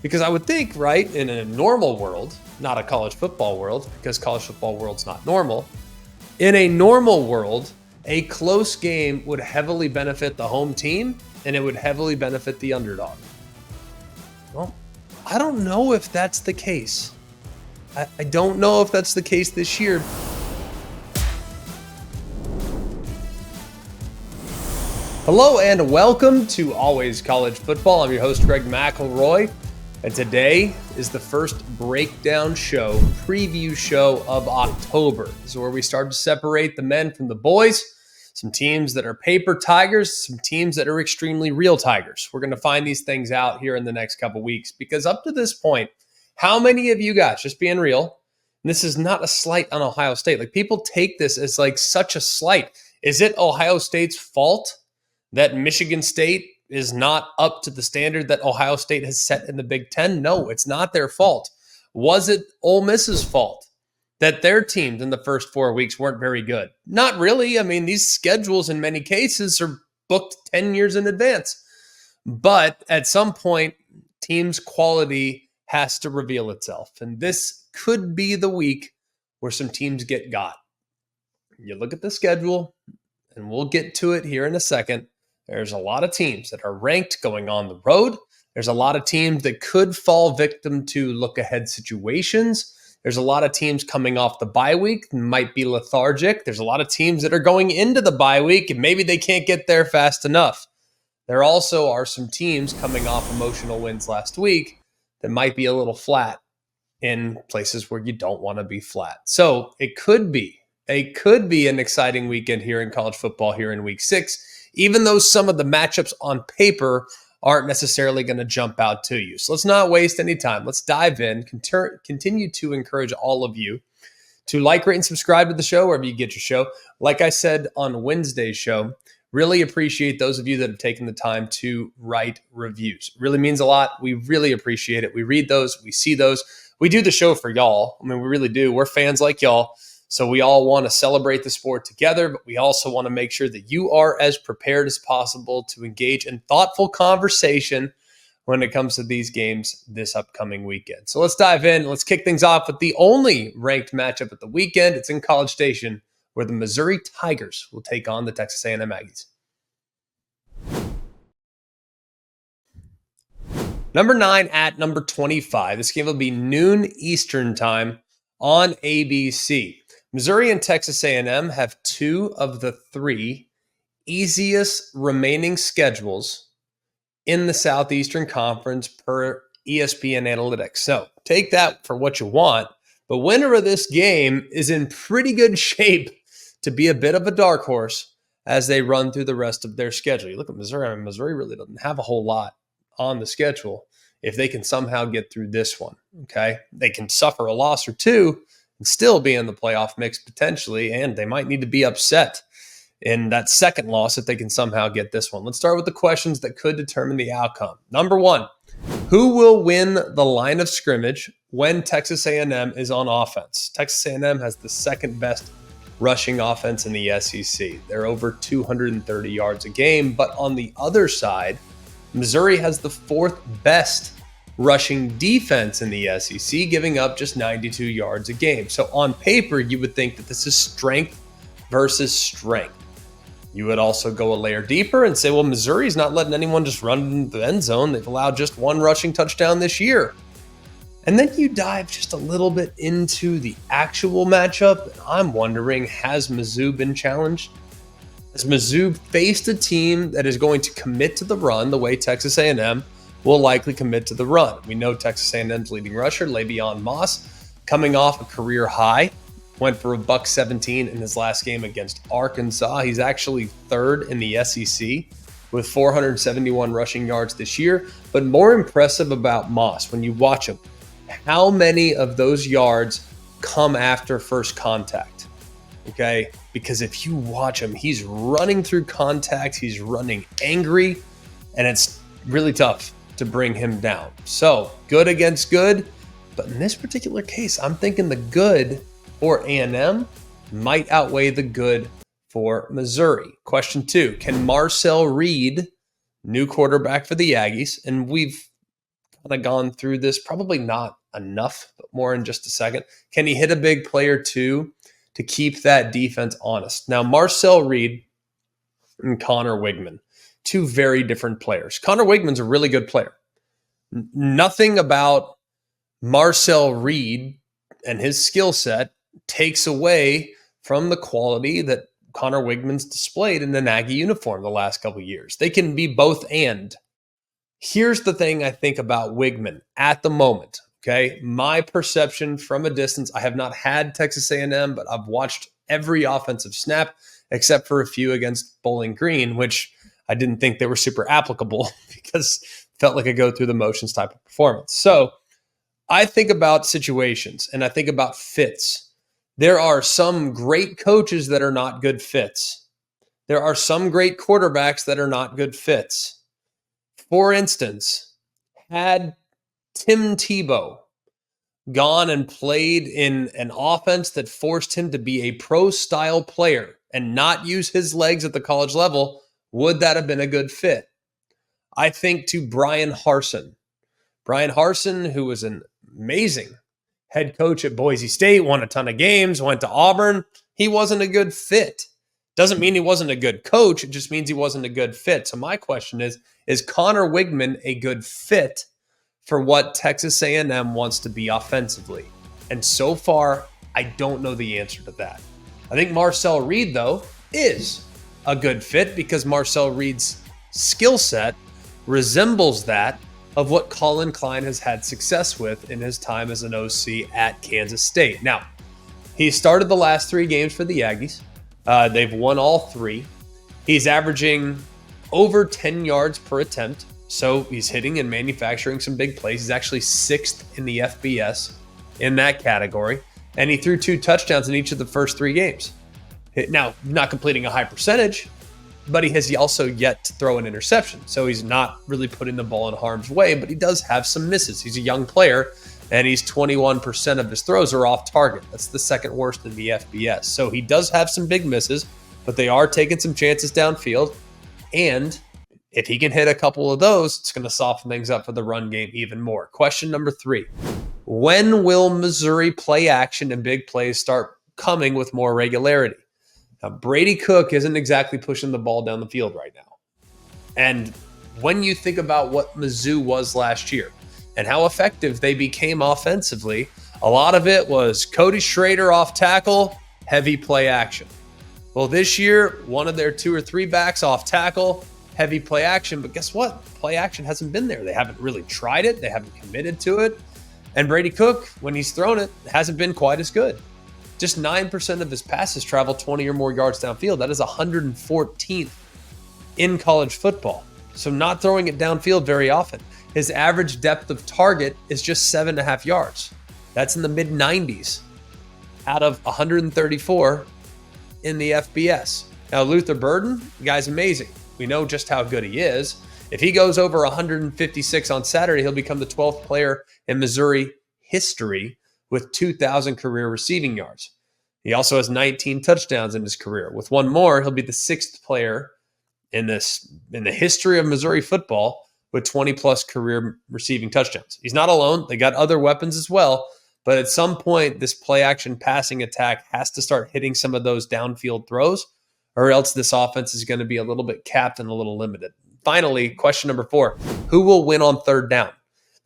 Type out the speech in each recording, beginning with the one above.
Because I would think, right, in a normal world, not a college football world, because college football world's not normal. In a normal world, a close game would heavily benefit the home team and it would heavily benefit the underdog. Well, I don't know if that's the case. I don't know if that's the case this year. Hello and welcome to Always College Football. I'm your host, Greg McElroy, and today is the first breakdown show, preview show of October. This is where we start to separate the men from the boys, some teams that are paper tigers, some teams that are extremely real tigers. We're going to find these things out here in the next couple weeks because up to this point, how many of you guys, just being real, and this is not a slight on Ohio State, like people take this as like such a slight. Is it Ohio State's fault that Michigan State is not up to the standard that Ohio State has set in the Big Ten? No, it's not their fault. Was it Ole Miss's fault that their teams in the first 4 weeks weren't very good? Not really. I mean, these schedules in many cases are booked 10 years in advance. But at some point, teams' quality has to reveal itself. And this could be the week where some teams get got. You look at the schedule, and we'll get to it here in a second. There's a lot of teams that are ranked going on the road. There's a lot of teams that could fall victim to look-ahead situations. There's a lot of teams coming off the bye week and might be lethargic. There's a lot of teams that are going into the bye week and maybe they can't get there fast enough. There also are some teams coming off emotional wins last week that might be a little flat in places where you don't want to be flat. So it could be an exciting weekend here in college football here in week 6. Even though some of the matchups on paper aren't necessarily going to jump out to you. So let's not waste any time. Let's dive in. Continue to encourage all of you to like, rate, and subscribe to the show wherever you get your show. Like I said on Wednesday's show, really appreciate those of you that have taken the time to write reviews. It really means a lot. We really appreciate it. We read those. We see those. We do the show for y'all. I mean, we really do. We're fans like y'all. So we all want to celebrate the sport together, but we also want to make sure that you are as prepared as possible to engage in thoughtful conversation when it comes to these games this upcoming weekend. So let's dive in. Let's kick things off with the only ranked matchup at the weekend. It's in College Station, where the Missouri Tigers will take on the Texas A&M Aggies. Number 9 at number 25. This game will be noon Eastern time on ABC. Missouri and Texas A&M have 2 of the 3 easiest remaining schedules in the Southeastern Conference per ESPN analytics. So take that for what you want, but winner of this game is in pretty good shape to be a bit of a dark horse as they run through the rest of their schedule. You look at Missouri, I mean, Missouri really doesn't have a whole lot on the schedule if they can somehow get through this one, okay? They can suffer a loss or two and still be in the playoff mix potentially, and they might need to be upset in that second loss if they can somehow get this one. Let's start with the questions that could determine the outcome. Number 1, who will win the line of scrimmage when Texas A&M is on offense? Texas A&M has the second best rushing offense in the SEC. They're over 230 yards a game, but on the other side, Missouri has the 4th best rushing defense in the SEC, giving up just 92 yards a game. So on paper, you would think that this is strength versus strength. You would also go a layer deeper and say, well, Missouri's not letting anyone just run in the end zone. They've allowed just 1 rushing touchdown this year. And then you dive just a little bit into the actual matchup. And I'm wondering, has Mizzou been challenged? Has Mizzou faced a team that is going to commit to the run the way Texas A&M will likely commit to the run? We know Texas A&M's leading rusher, Le'Veon Moss, coming off a career high, went for $117 in his last game against Arkansas. He's actually 3rd in the SEC with 471 rushing yards this year. But more impressive about Moss, when you watch him, how many of those yards come after first contact? Okay, because if you watch him, he's running through contact, he's running angry, and it's really tough to bring him down. So good against good, but in this particular case, I'm thinking the good for A&M might outweigh the good for Missouri. Question 2, can Marcel Reed, new quarterback for the Aggies, and we've kind of gone through this. Probably not enough, but more in just a second. Can he hit a big play or two to keep that defense honest? Now, Marcel Reed and Connor Wigman, two very different players. Connor Wigman's a really good player. Nothing about Marcel Reed and his skill set takes away from the quality that Connor Wigman's displayed in the Nagy uniform the last couple of years. They can be both and. Here's the thing I think about Wigman at the moment, okay? My perception from a distance, I have not had Texas A&M, but I've watched every offensive snap except for a few against Bowling Green, which I didn't think they were super applicable because it felt like a go through the motions type of performance. So I think about situations and I think about fits. There are some great coaches that are not good fits. There are some great quarterbacks that are not good fits. For instance, had Tim Tebow gone and played in an offense that forced him to be a pro-style player and not use his legs at the college level, would that have been a good fit? I think to Brian Harsin. Brian Harsin, who was an amazing head coach at Boise State, won a ton of games, went to Auburn. He wasn't a good fit. Doesn't mean he wasn't a good coach. It just means he wasn't a good fit. So my question is Connor Wigman a good fit for what Texas A&M wants to be offensively? And so far, I don't know the answer to that. I think Marcel Reed, though, is a good fit because Marcel Reed's skill set resembles that of what Colin Klein has had success with in his time as an OC at Kansas State. Now, he started the last 3 games for the Aggies. They've won all 3. He's averaging over 10 yards per attempt, so he's hitting and manufacturing some big plays. He's actually 6th in the FBS in that category, and he threw 2 touchdowns in each of the first 3 games. Now, not completing a high percentage, but he has also yet to throw an interception. So he's not really putting the ball in harm's way, but he does have some misses. He's a young player, and he's 21% of his throws are off target. That's the second worst in the FBS. So he does have some big misses, but they are taking some chances downfield. And if he can hit a couple of those, it's going to soften things up for the run game even more. Question number 3. When will Missouri play action and big plays start coming with more regularity? Now, Brady Cook isn't exactly pushing the ball down the field right now. And when you think about what Mizzou was last year and how effective they became offensively, a lot of it was Cody Schrader off tackle, heavy play action. Well, this year, one of their 2 or 3 backs off tackle, heavy play action. But guess what? Play action hasn't been there. They haven't really tried it. They haven't committed to it. And Brady Cook, when he's thrown it, hasn't been quite as good. Just 9% of his passes travel 20 or more yards downfield. That is 114th in college football. So not throwing it downfield very often. His average depth of target is just 7.5 yards. That's in the mid-90s out of 134 in the FBS. Now, Luther Burden, the guy's amazing. We know just how good he is. If he goes over 156 on Saturday, he'll become the 12th player in Missouri history with 2,000 career receiving yards. He also has 19 touchdowns in his career. With one more, he'll be the 6th player in the history of Missouri football with 20-plus career receiving touchdowns. He's not alone. They got other weapons as well. But at some point, this play-action passing attack has to start hitting some of those downfield throws, or else this offense is going to be a little bit capped and a little limited. Finally, question number 4, who will win on 3rd down?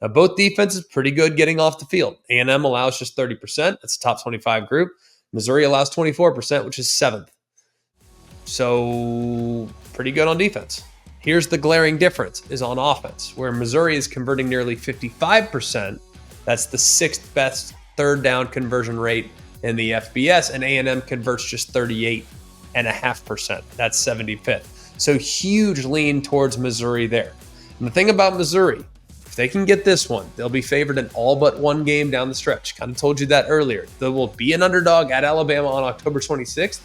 Now, both defenses pretty good getting off the field. A&M allows just 30%. That's a top 25 group. Missouri allows 24%, which is 7th. So pretty good on defense. Here's the glaring difference is on offense, where Missouri is converting nearly 55%. That's the 6th best 3rd down conversion rate in the FBS, and A&M converts just 38.5%. That's 75th. So huge lean towards Missouri there. And the thing about Missouri, if they can get this one, they'll be favored in all but one game down the stretch. Kind of told you that earlier. They will be an underdog at Alabama on October 26th,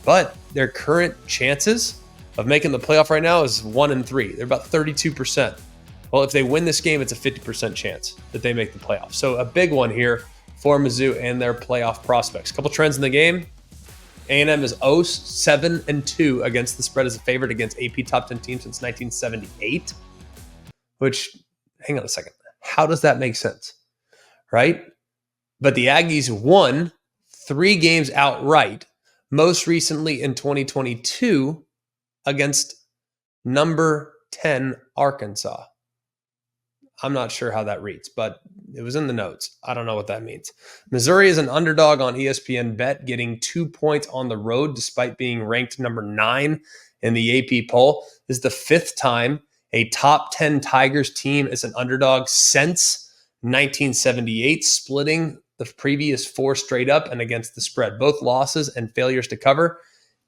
but their current chances of making the playoff right now is 1-3. They're about 32%. Well, if they win this game, it's a 50% chance that they make the playoff. So a big one here for Mizzou and their playoff prospects. A couple trends in the game. A&M is 7-2 against the spread as a favorite against AP top 10 teams since 1978, which, hang on a second. How does that make sense? Right? But the Aggies won 3 games outright, most recently in 2022 against number 10 Arkansas. I'm not sure how that reads, but it was in the notes. I don't know what that means. Missouri is an underdog on ESPN Bet, getting 2 points on the road despite being ranked number 9 in the AP poll. This is the 5th time a top 10 Tigers team is an underdog since 1978, splitting the previous 4 straight up and against the spread. Both losses and failures to cover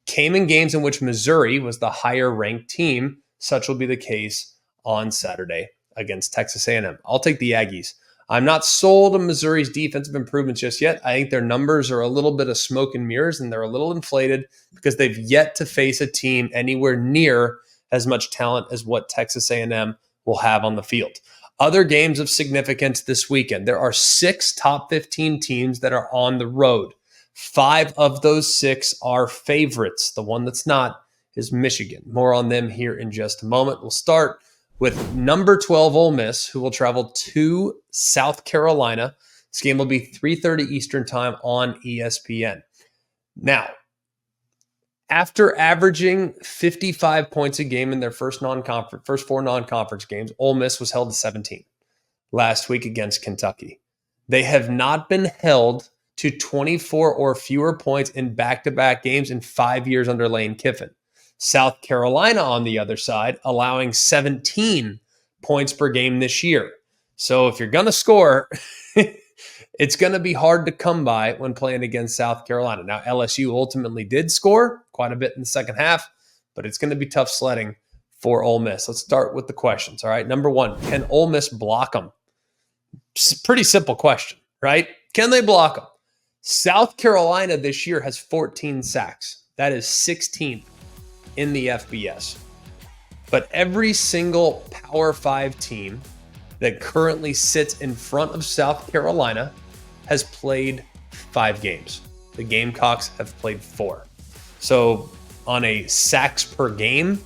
came in games in which Missouri was the higher ranked team. Such will be the case on Saturday against Texas A&M. I'll take the Aggies. I'm not sold on Missouri's defensive improvements just yet. I think their numbers are a little bit of smoke and mirrors, and they're a little inflated because they've yet to face a team anywhere near as much talent as what Texas A&M will have on the field. Other games of significance this weekend. There are 6 top 15 teams that are on the road. 5 of those 6 are favorites. The one that's not is Michigan. More on them here in just a moment. We'll start with number 12 Ole Miss, who will travel to South Carolina. This game will be 3:30 Eastern time on ESPN. Now, after averaging 55 points a game in their first 4 non-conference games, Ole Miss was held to 17 last week against Kentucky. They have not been held to 24 or fewer points in back-to-back games in 5 years under Lane Kiffin. South Carolina, on the other side, allowing 17 points per game this year. So if you're going to score, it's going to be hard to come by when playing against South Carolina. Now, LSU ultimately did score quite a bit in the second half, but it's going to be tough sledding for Ole Miss. Let's start with the questions, all right? Number 1, can Ole Miss block them? Pretty simple question, right? Can they block them? South Carolina this year has 14 sacks. That is 16th in the FBS. But every single Power 5 team that currently sits in front of South Carolina has played 5 games. The Gamecocks have played 4. So on a sacks per game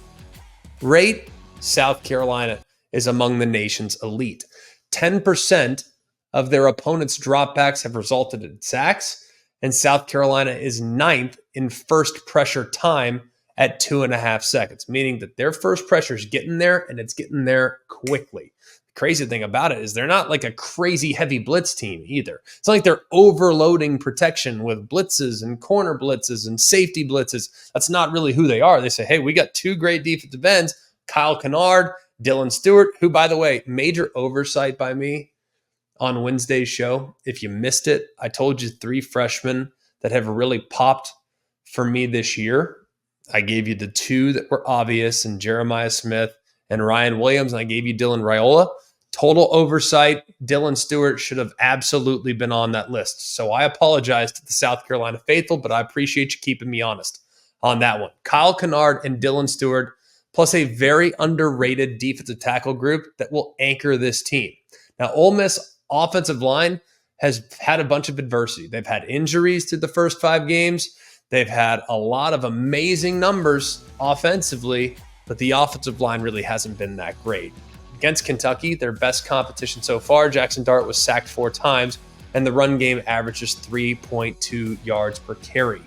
rate, South Carolina is among the nation's elite. 10% of their opponents' dropbacks have resulted in sacks, and South Carolina is 9th in first pressure time at 2.5 seconds, meaning that their first pressure is getting there, and it's getting there quickly. The crazy thing about it is they're not like a crazy heavy blitz team either. It's not like they're overloading protection with blitzes and corner blitzes and safety blitzes. That's not really who they are. They say, hey, we got 2 great defensive ends, Kyle Kennard, Dylan Stewart, who, by the way, major oversight by me on Wednesday's show. If you missed it, I told you 3 freshmen that have really popped for me this year. I gave you the 2 that were obvious, and Jeremiah Smith and Ryan Williams, and I gave you Dylan Raiola. Total oversight. Dylan Stewart should have absolutely been on that list. So I apologize to the South Carolina faithful, but I appreciate you keeping me honest on that one. Kyle Kennard and Dylan Stewart, plus a very underrated defensive tackle group that will anchor this team. Now, Ole Miss offensive line has had a bunch of adversity. They've had injuries through the first 5 games. They've had a lot of amazing numbers offensively, but the offensive line really hasn't been that great. Against Kentucky, their best competition so far, Jackson Dart was sacked 4 times, and the run game averages 3.2 yards per carry.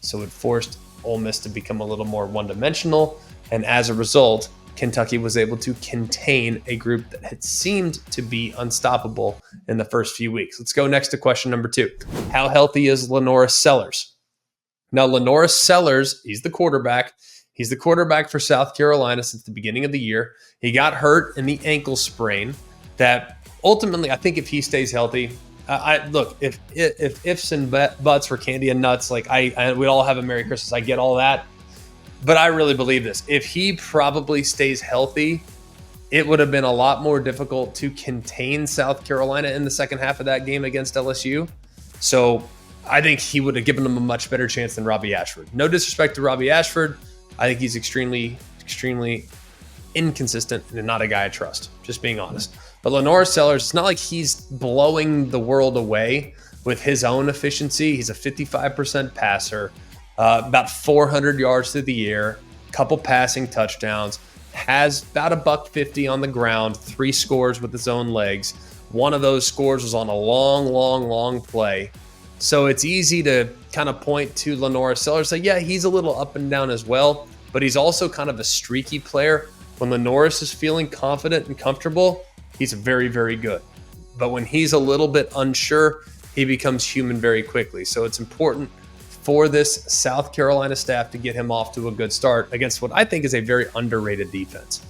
So it forced Ole Miss to become a little more one-dimensional, and as a result, Kentucky was able to contain a group that had seemed to be unstoppable in the first few weeks. Let's go next to question number 2. How healthy is Lenoris Sellers? Now, Lenoris Sellers, he's the quarterback. He's the quarterback for South Carolina since the beginning of the year. He got hurt in the ankle sprain that ultimately, I think if he stays healthy, look, if ifs and buts were candy and nuts, like we'd all have a Merry Christmas. I get all that. But I really believe this. If he probably stays healthy, it would have been a lot more difficult to contain South Carolina in the second half of that game against LSU. So I think he would have given them a much better chance than Robbie Ashford. No disrespect to Robbie Ashford. I think he's extremely, extremely inconsistent and not a guy I trust, just being honest. But Lenoris Sellers, it's not like he's blowing the world away with his own efficiency. He's a 55% passer, about 400 yards through the air, couple passing touchdowns, has about $150 on the ground, 3 scores with his own legs. One of those scores was on a long play. So it's easy to kind of point to Lenora Sellers and say, yeah, he's a little up and down as well, but he's also kind of a streaky player. When Lenoris is feeling confident and comfortable, he's very, very good. But when he's a little bit unsure, he becomes human very quickly. So it's important for this South Carolina staff to get him off to a good start against what I think is a very underrated defense.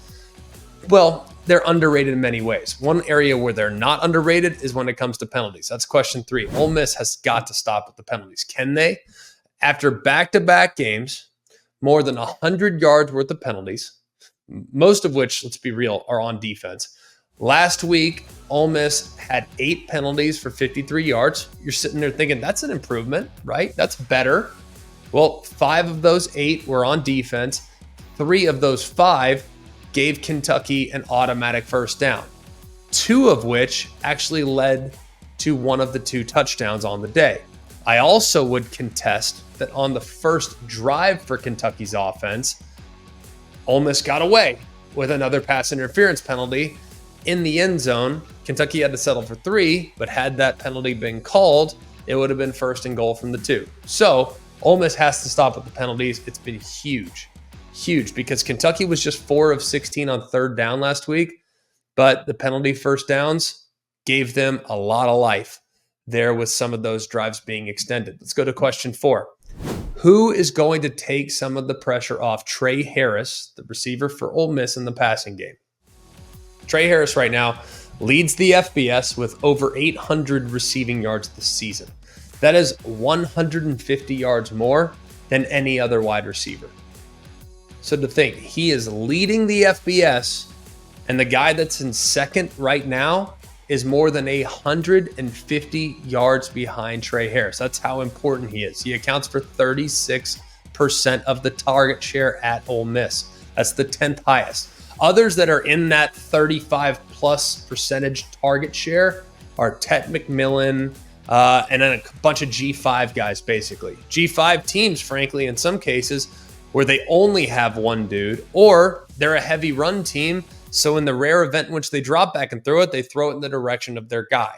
Well, they're underrated in many ways. One area where they're not underrated is when it comes to penalties. That's question 3. Ole Miss has got to stop with the penalties. Can they? After back-to-back games, more than 100 yards worth of penalties, most of which, let's be real, are on defense. Last week, Ole Miss had 8 penalties for 53 yards. You're sitting there thinking, that's an improvement, right? That's better. Well, 5 of those 8 were on defense. 3 of those 5 gave Kentucky an automatic first down, 2 of which actually led to one of the 2 touchdowns on the day. I also would contest that on the first drive for Kentucky's offense, Ole Miss got away with another pass interference penalty in the end zone. Kentucky had to settle for 3, but had that penalty been called, it would have been 1st and goal from the 2. So Ole Miss has to stop with the penalties. It's been huge, because Kentucky was just 4 of 16 on 3rd down last week, but the penalty first downs gave them a lot of life there with some of those drives being extended. Let's go to question 4. Who is going to take some of the pressure off Trey Harris, the receiver for Ole Miss, in the passing game? Trey Harris right now leads the FBS with over 800 receiving yards this season. That is 150 yards more than any other wide receiver. So to think, he is leading the FBS, and the guy that's in second right now is more than 150 yards behind Trey Harris. That's how important he is. He accounts for 36% of the target share at Ole Miss. That's the 10th highest. Others that are in that 35+% target share are Tet McMillan, and then a bunch of G5 guys, basically. G5 teams, frankly, in some cases, where they only have one dude, or they're a heavy run team. So in the rare event in which they drop back and throw it, they throw it in the direction of their guy.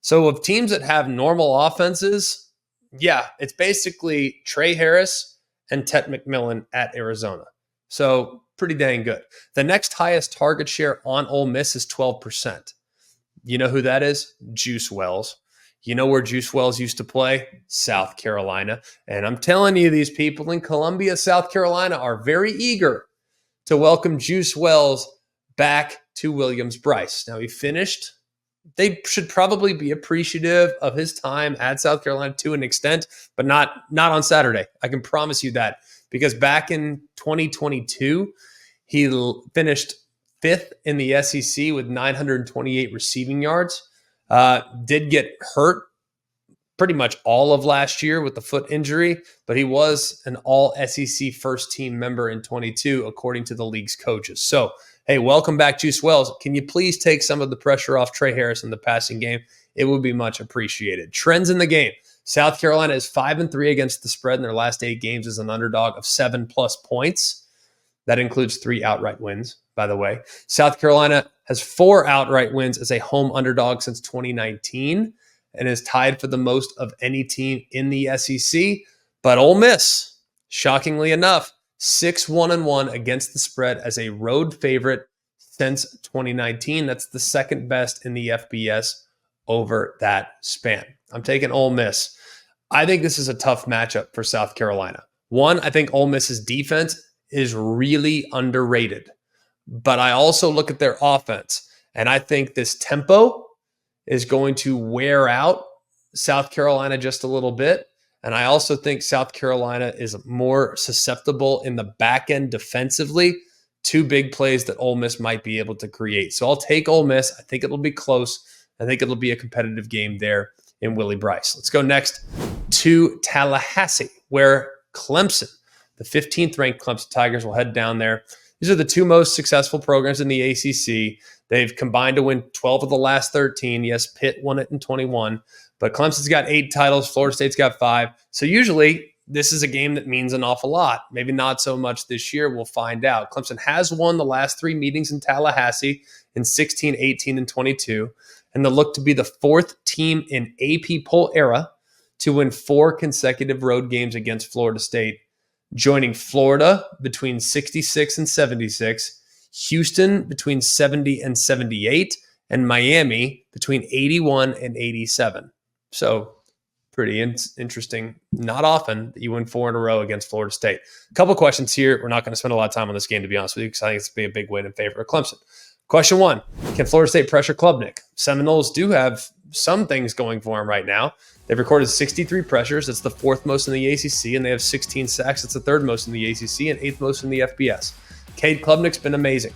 So of teams that have normal offenses, yeah, it's basically Trey Harris and Tet McMillan at Arizona. So pretty dang good. The next highest target share on Ole Miss is 12%. You know who that is? Juice Wells. You know where Juice Wells used to play? South Carolina. And I'm telling you, these people in Columbia, South Carolina are very eager to welcome Juice Wells back to Williams-Brice. Now, he finished. They should probably be appreciative of his time at South Carolina to an extent, but not on Saturday. I can promise you that, because back in 2022, he finished 5th in the SEC with 928 receiving yards. Did get hurt pretty much all of last year with the foot injury, but he was an all SEC first team member in 22, according to the league's coaches. So, hey, welcome back, Juice Wells. Can you please take some of the pressure off Trey Harris in the passing game? It would be much appreciated. Trends in the game. South Carolina is 5-3 against the spread in their last 8 games as an underdog of 7+ points. That includes 3 outright wins, by the way. South Carolina has 4 outright wins as a home underdog since 2019 and is tied for the most of any team in the SEC. But Ole Miss, shockingly enough, 6-1-1 against the spread as a road favorite since 2019. That's the second best in the FBS over that span. I'm taking Ole Miss. I think this is a tough matchup for South Carolina. One, I think Ole Miss's defense is really underrated. But I also look at their offense, and I think this tempo is going to wear out South Carolina just a little bit. And I also think South Carolina is more susceptible in the back end defensively to big plays that Ole Miss might be able to create. So I'll take Ole Miss. I think it'll be close. I think it'll be a competitive game there in Willie-Brice. Let's go next to Tallahassee, where Clemson, the 15th ranked Clemson Tigers, will head down there. These are the 2 most successful programs in the ACC. They've combined to win 12 of the last 13. Yes, Pitt won it in 21, but Clemson's got 8 titles. Florida State's got 5. So usually this is a game that means an awful lot. Maybe not so much this year. We'll find out. Clemson has won the last 3 meetings in Tallahassee in 16, 18, and 22, and they'll look to be the 4th team in AP poll era to win 4 consecutive road games against Florida State, joining Florida between 66 and 76, Houston between 70 and 78, and Miami between 81 and 87. So pretty interesting. Not often that you win 4 in a row against Florida State. A couple questions here. We're not going to spend a lot of time on this game, to be honest with you, because I think it's going to be a big win in favor of Clemson. Question 1, can Florida State pressure Klubnik? Seminoles do have some things going for them right now. They've recorded 63 pressures. That's the 4th most in the ACC, and they have 16 sacks. That's the 3rd most in the ACC and 8th most in the FBS. Cade Klubnik's been amazing.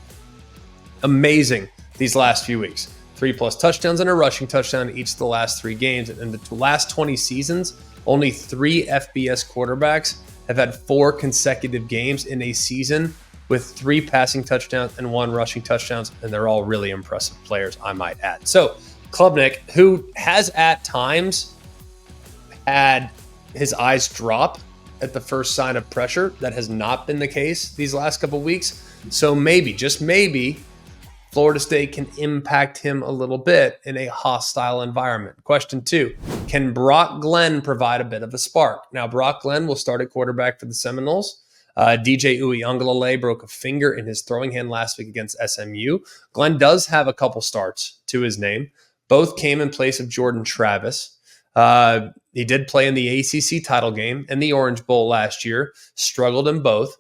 Amazing these last few weeks. 3+ touchdowns and a rushing touchdown in each of the last 3 games. And in the last 20 seasons, only 3 FBS quarterbacks have had 4 consecutive games in a season with 3 passing touchdowns and 1 rushing touchdowns, and they're all really impressive players, I might add. So Klubnik, who has at times had his eyes drop at the first sign of pressure, that has not been the case these last couple weeks. So maybe, just maybe, Florida State can impact him a little bit in a hostile environment. Question 2, can Brock Glenn provide a bit of a spark? Now, Brock Glenn will start at quarterback for the Seminoles. DJ Uiagalelei broke a finger in his throwing hand last week against SMU. Glenn does have a couple starts to his name. Both came in place of Jordan Travis. He did play in the ACC title game and the Orange Bowl last year, struggled in both,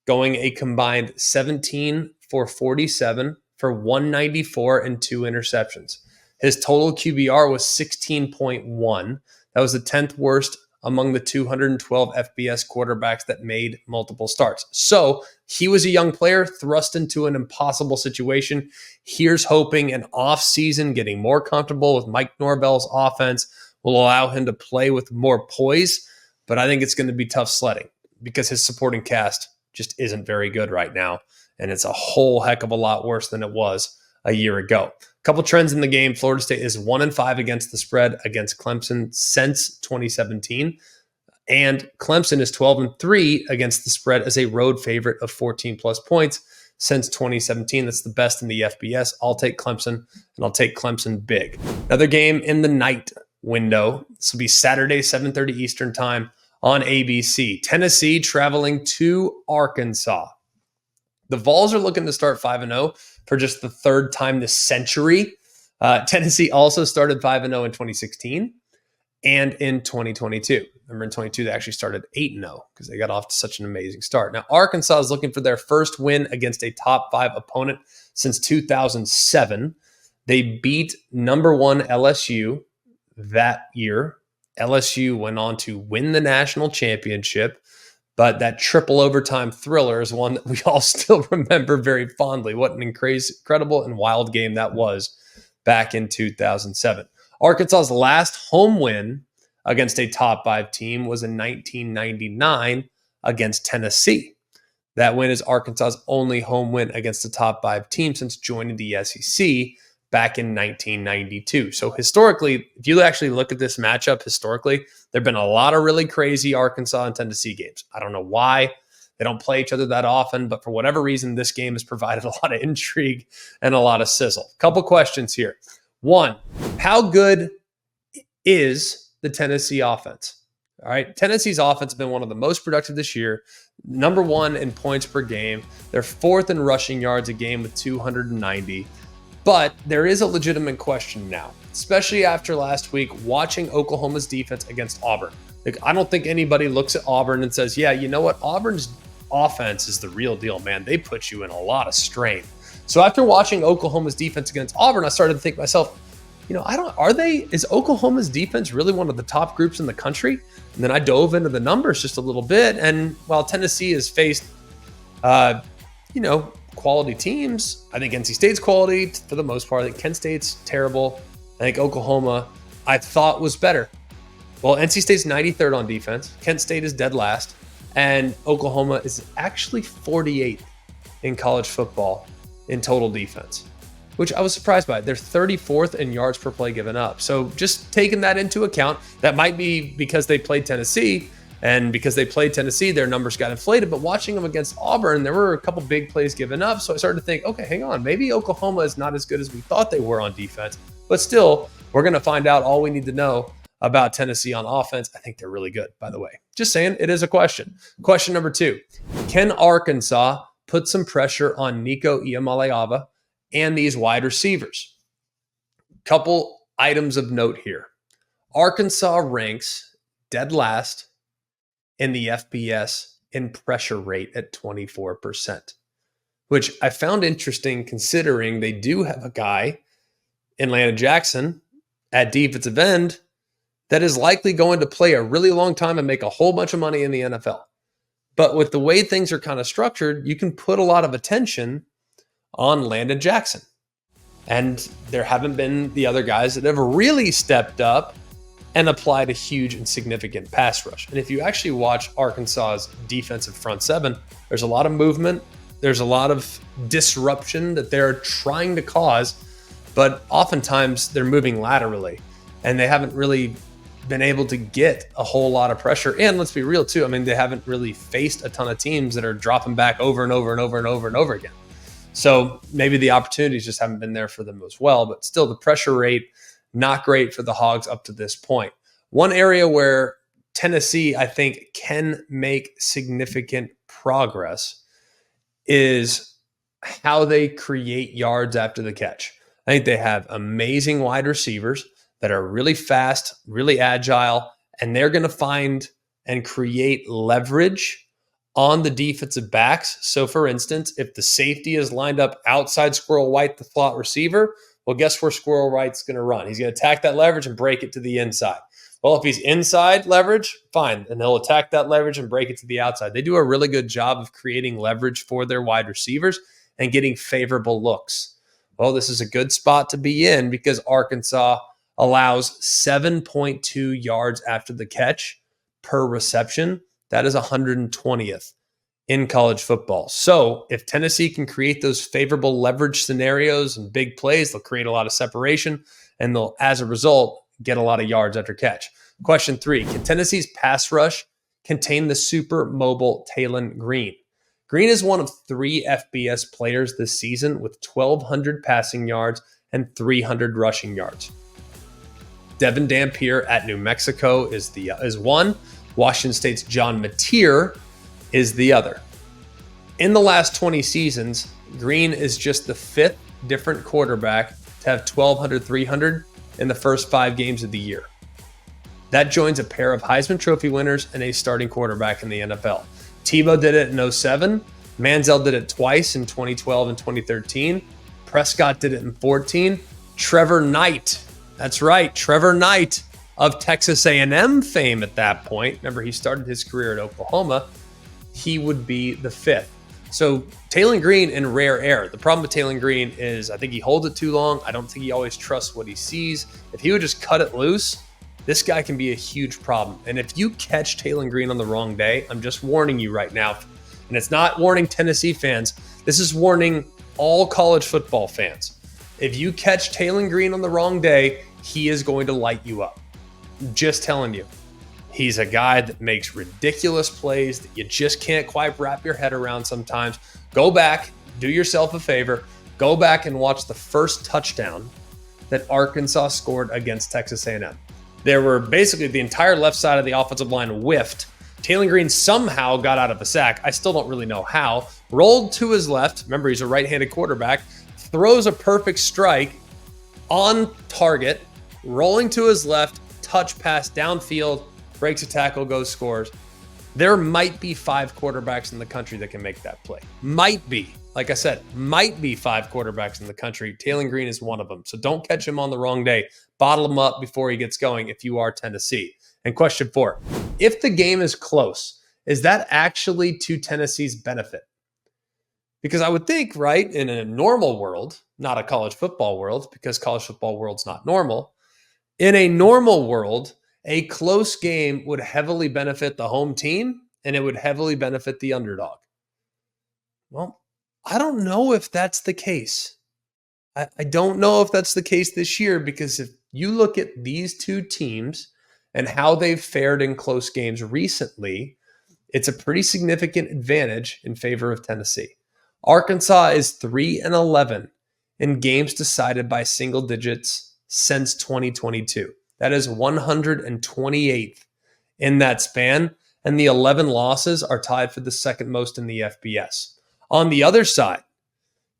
going a combined 17 for 47 for 194 and 2 interceptions. His total QBR was 16.1. That was the 10th worst among the 212 FBS quarterbacks that made multiple starts. So he was a young player thrust into an impossible situation. Here's hoping an offseason, getting more comfortable with Mike Norvell's offense, will allow him to play with more poise. But I think it's going to be tough sledding because his supporting cast just isn't very good right now. And it's a whole heck of a lot worse than it was a year ago. A couple trends in the game. Florida State is 1-5 against the spread against Clemson since 2017. And Clemson is 12-3 against the spread as a road favorite of 14+ points since 2017. That's the best in the FBS. I'll take Clemson, and I'll take Clemson big. Another game in the night window. This will be Saturday, 7:30 Eastern time on ABC. Tennessee traveling to Arkansas. The Vols are looking to start 5-0 for just the 3rd time this century. Tennessee also started 5-0 in 2016 and in 2022. Remember, in 22, they actually started 8-0 because they got off to such an amazing start. Now, Arkansas is looking for their first win against a top 5 opponent since 2007. They beat number 1 LSU that year. LSU went on to win the national championship. But that triple overtime thriller is one that we all still remember very fondly. What an incredible and wild game that was back in 2007. Arkansas's last home win against a top 5 team was in 1999 against Tennessee. That win is Arkansas's only home win against a top 5 team since joining the SEC back in 1992. So historically, if you actually look at this matchup historically, there have been a lot of really crazy Arkansas and Tennessee games. I don't know why. They don't play each other that often, but for whatever reason, this game has provided a lot of intrigue and a lot of sizzle. Couple questions here. 1, how good is the Tennessee offense? All right, Tennessee's offense has been one of the most productive this year, number 1 in points per game. They're 4th in rushing yards a game with 290. But there is a legitimate question now, especially after last week watching Oklahoma's defense against Auburn. Like, I don't think anybody looks at Auburn and says, yeah, you know what? Auburn's offense is the real deal, man. They put you in a lot of strain. So after watching Oklahoma's defense against Auburn, I started to think to myself, is Oklahoma's defense really one of the top groups in the country? And then I dove into the numbers just a little bit. And while Tennessee has faced, quality teams, I think NC State's quality for the most part. I think Kent State's terrible. I think Oklahoma, I thought, was better. Well, NC State's 93rd on defense. Kent State is dead last. And Oklahoma is actually 48th in college football in total defense, which I was surprised by. They're 34th in yards per play given up. So just taking that into account, that might be because they played Tennessee, And because they played Tennessee, their numbers got inflated. But watching them against Auburn, there were a couple big plays given up. So I started to think, okay, hang on. Maybe Oklahoma is not as good as we thought they were on defense. But still, we're going to find out all we need to know about Tennessee on offense. I think they're really good, by the way. Just saying, it is a question. Question number 2. Can Arkansas put some pressure on Nico Iamaleava and these wide receivers? Couple items of note here. Arkansas ranks dead last in the FBS in pressure rate at 24%, which I found interesting considering they do have a guy in Landon Jackson at defensive end that is likely going to play a really long time and make a whole bunch of money in the NFL. But with the way things are kind of structured, you can put a lot of attention on Landon Jackson. And there haven't been the other guys that have really stepped up and applied a huge and significant pass rush. And if you actually watch Arkansas's defensive front seven, there's a lot of movement. There's a lot of disruption that they're trying to cause, but oftentimes they're moving laterally and they haven't really been able to get a whole lot of pressure. And let's be real too. I mean, they haven't really faced a ton of teams that are dropping back over and over and over and over and over again. So maybe the opportunities just haven't been there for them as well, but still the pressure rate, not great for the Hogs up to this point. One area where Tennessee, I think, can make significant progress is how they create yards after the catch. I think they have amazing wide receivers that are really fast, really agile, and they're going to find and create leverage on the defensive backs. So, for instance, if the safety is lined up outside Squirrel White, the slot receiver, well, guess where Squirrel White's going to run? He's going to attack that leverage and break it to the inside. Well, if he's inside leverage, fine. And he'll attack that leverage and break it to the outside. They do a really good job of creating leverage for their wide receivers and getting favorable looks. Well, this is a good spot to be in because Arkansas allows 7.2 yards after the catch per reception. That is 120th in college football. So if Tennessee can create those favorable leverage scenarios and big plays, they'll create a lot of separation and they'll, as a result, get a lot of yards after catch. Question 3, can Tennessee's pass rush contain the super mobile Taylon Green? Green is one of 3 FBS players this season with 1,200 passing yards and 300 rushing yards. Devin Dampier at New Mexico is one. Washington State's John Mateer is the other. In the last 20 seasons, Green is just the 5th different quarterback to have 1,200, 300 in the first 5 games of the year. That joins a pair of Heisman Trophy winners and a starting quarterback in the NFL. Tebow did it in 2007. Manziel did it twice in 2012 and 2013. Prescott did it in 2014. Trevor Knight, that's right, Trevor Knight of Texas A&M fame at that point. Remember, he started his career at Oklahoma. He would be the 5th. So Taylon Green in rare air. The problem with Taylon Green is I think he holds it too long. I don't think he always trusts what he sees. If he would just cut it loose, this guy can be a huge problem. And if you catch Taylon Green on the wrong day, I'm just warning you right now. And it's not warning Tennessee fans. This is warning all college football fans. If you catch Taylon Green on the wrong day, he is going to light you up. Just telling you. He's a guy that makes ridiculous plays that you just can't quite wrap your head around sometimes. Go back, do yourself a favor, go back and watch the first touchdown that Arkansas scored against Texas A&M. There were basically the entire left side of the offensive line whiffed. Taylon Green somehow got out of a sack. I still don't really know how. Rolled to his left. Remember, he's a right-handed quarterback. Throws a perfect strike on target, rolling to his left, touch pass downfield, breaks a tackle, goes, scores. There might be 5 quarterbacks in the country that can make that play. Might be. Like I said, might be 5 quarterbacks in the country. Taylon Green is one of them. So don't catch him on the wrong day. Bottle him up before he gets going if you are Tennessee. And question 4, if the game is close, is that actually to Tennessee's benefit? Because I would think, right, in a normal world, not a college football world, because college football world's not normal. In a normal world, a close game would heavily benefit the home team and it would heavily benefit the underdog. Well, I don't know if that's the case. I don't know if that's the case this year because if you look at these 2 teams and how they've fared in close games recently, it's a pretty significant advantage in favor of Tennessee. Arkansas is 3-11 in games decided by single digits since 2022. That is 128th in that span, and the 11 losses are tied for the second most in the FBS. On the other side,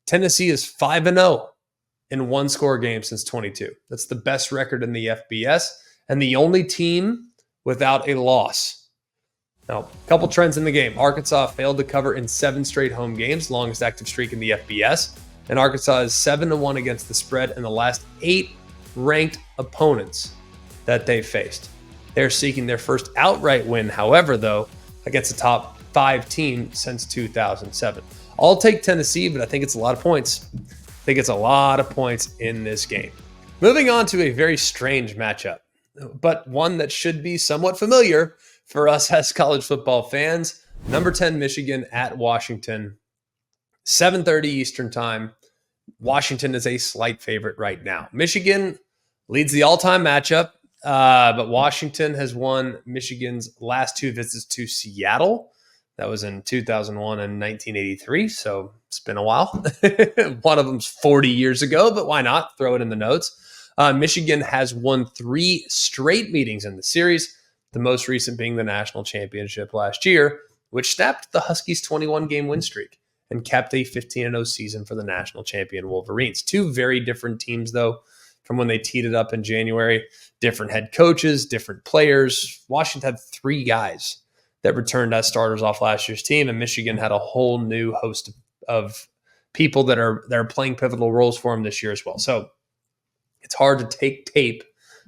Tennessee is 5-0 in one-score games since 22. That's the best record in the FBS and the only team without a loss. Now, a couple trends in the game. Arkansas failed to cover in 7 straight home games, longest active streak in the FBS, and Arkansas is 7-1 against the spread in the last 8 ranked opponents that they faced. They're seeking their first outright win, however, though, against a top 5 team since 2007. I'll take Tennessee, but I think it's a lot of points. I think it's a lot of points in this game. Moving on to a very strange matchup, but one that should be somewhat familiar for us as college football fans. Number 10 Michigan at Washington, 7:30 Eastern time. Washington is a slight favorite right now. Michigan leads the all-time matchup, but Washington has won Michigan's last 2 visits to Seattle. That was in 2001 and 1983, so it's been a while. One of them's 40 years ago, but why not? Throw it in the notes. Michigan has won 3 straight meetings in the series, the most recent being the national championship last year, which snapped the Huskies' 21-game win streak and kept a 15-0 season for the national champion Wolverines. 2 very different teams, though, from when they teed it up in January. Different head coaches, different players. Washington had 3 guys that returned as starters off last year's team, and Michigan had a whole new host of people that are playing pivotal roles for them this year as well. So it's hard to take tape